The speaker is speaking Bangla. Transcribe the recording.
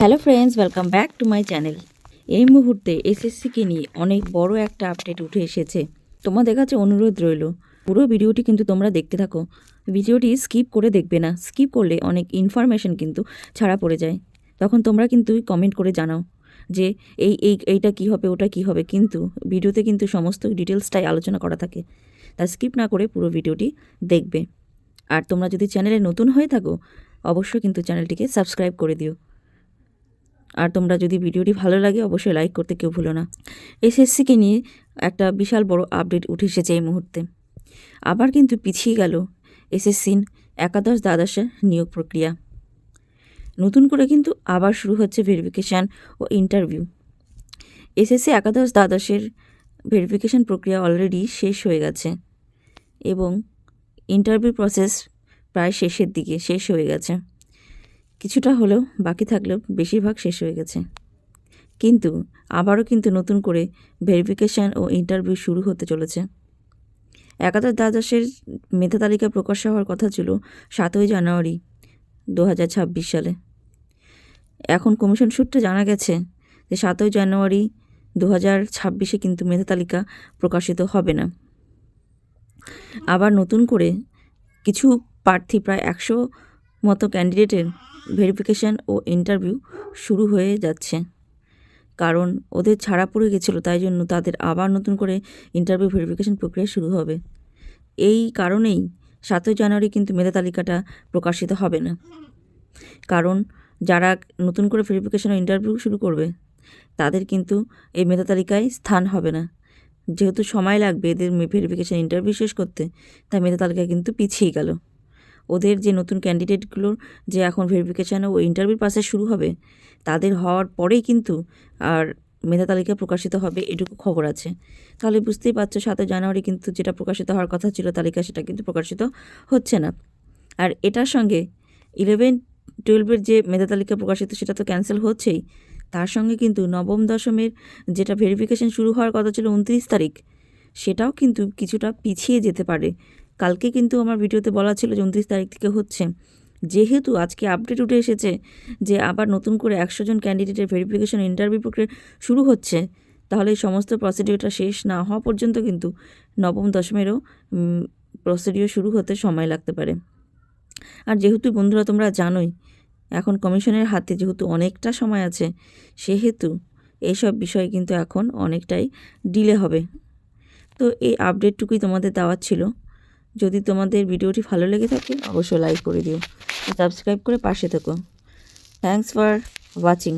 Hello friends, welcome back to my channel. এই মুহূর্তে এসএসসিকে নিয়ে অনেক বড় একটা আপডেট উঠে এসেছে। তোমাদের কাছে অনুরোধ রইল, পুরো ভিডিওটি কিন্তু তোমরা দেখতে থাকো। ভিডিওটি স্কিপ করে দেখবে না, স্কিপ করলে অনেক ইনফরমেশন কিন্তু ছাড়া পড়ে যায়। তখন তোমরা কিন্তু কমেন্ট করে জানাও যে এইটা কী হবে, ওটা কী হবে, কিন্তু ভিডিওতে কিন্তু সমস্ত ডিটেলসটাই আলোচনা করা থাকে। তা স্কিপ না করে পুরো ভিডিওটি দেখবে। আর তোমরা যদি চ্যানেলে নতুন হয়ে থাকো, অবশ্যই কিন্তু চ্যানেলটিকে সাবস্ক্রাইব করে দিও। আর তোমরা যদি ভিডিওটি ভালো লাগে অবশ্যই লাইক করতে কেউ ভুলো না। এসএসসিকে নিয়ে একটা বিশাল বড় আপডেট উঠে এসেছে এই মুহূর্তে। আবার কিন্তু পিছিয়ে গেল এসএসসির একাদশ দ্বাদশের নিয়োগ প্রক্রিয়া। নতুন করে কিন্তু আবার শুরু হচ্ছে ভেরিফিকেশান ও ইন্টারভিউ। এসএসসি একাদশ দ্বাদশের ভেরিফিকেশান প্রক্রিয়া অলরেডি শেষ হয়ে গেছে এবং ইন্টারভিউ প্রসেস প্রায় শেষের দিকে শেষ হয়ে গেছে। কিছুটা হলেও বাকি থাকলেও বেশিরভাগ শেষ হয়ে গেছে, কিন্তু আবারও কিন্তু নতুন করে ভেরিফিকেশান ও ইন্টারভিউ শুরু হতে চলেছে। একাদশ দ্বাদশের মেধা তালিকা প্রকাশ হওয়ার কথা ছিল 7ই জানুয়ারি 2026 সালে। এখন কমিশন সূত্রে জানা গেছে যে 7ই জানুয়ারি 2026 কিন্তু মেধা তালিকা প্রকাশিত হবে না। আবার নতুন করে কিছু প্রার্থী, প্রায় 100 মতো ক্যান্ডিডেটের ভেরিফিকেশান ও ইন্টারভিউ শুরু হয়ে যাচ্ছে, কারণ ওদের ছাড়া পড়ে গেছিলো, তাই জন্য তাদের আবার নতুন করে ইন্টারভিউ ভেরিফিকেশান প্রক্রিয়া শুরু হবে। এই কারণেই 7ই জানুয়ারি কিন্তু মেধা তালিকাটা প্রকাশিত হবে না, কারণ যারা নতুন করে ভেরিফিকেশান ও ইন্টারভিউ শুরু করবে তাদের কিন্তু এই মেধা তালিকায় স্থান হবে না। যেহেতু সময় লাগবে এদের ভেরিফিকেশান ইন্টারভিউ শেষ করতে, তাই মেধা তালিকা কিন্তু পিছিয়ে গেল। ওদের যে নতুন ক্যান্ডিডেটগুলোর যে এখন ভেরিফিকেশান ও ইন্টারভিউ প্রসেস শুরু হবে, তাদের হওয়ার পরেই কিন্তু আর মেধা তালিকা প্রকাশিত হবে, এটুকু খবর আছে। তাহলে বুঝতেই পারছো 7ই জানুয়ারি কিন্তু যেটা প্রকাশিত হওয়ার কথা ছিল তালিকা, সেটা কিন্তু প্রকাশিত হচ্ছে না। আর এটার সঙ্গে 11-12 যে মেধা তালিকা প্রকাশিত সেটা তো ক্যান্সেল হচ্ছেই, তার সঙ্গে কিন্তু নবম দশমের যেটা ভেরিফিকেশান শুরু হওয়ার কথা ছিল 29 তারিখ, সেটাও কিন্তু কিছুটা পিছিয়ে যেতে পারে। কালকে কিন্তু আমার ভিডিওতে বলা ছিল যে 29 তারিখ থেকে হচ্ছে। যেহেতু আজকে আপডেট উঠে এসেছে যে আবার নতুন করে 100 জন ক্যান্ডিডেটের ভেরিফিকেশন ইন্টারভিউ প্রক্রিয়া শুরু হচ্ছে, তাহলে এই সমস্ত প্রসিডিওরটা শেষ না হওয়া পর্যন্ত কিন্তু নবম দশমেরও প্রসিডিওর শুরু হতে সময় লাগতে পারে। আর যেহেতু বন্ধুরা তোমরা জানোই এখন কমিশনের হাতে যেহেতু অনেকটা সময় আছে, সেহেতু এইসব বিষয় কিন্তু এখন অনেকটাই ডিলে হবে। তো এই আপডেটটুকুই তোমাদের দেওয়ার ছিল। যদি তোমাদের ভিডিওটি ভালো লেগে থাকে অবশ্যই লাইক করে দিও, সাবস্ক্রাইব করে পাশে থেকো। Thanks for watching.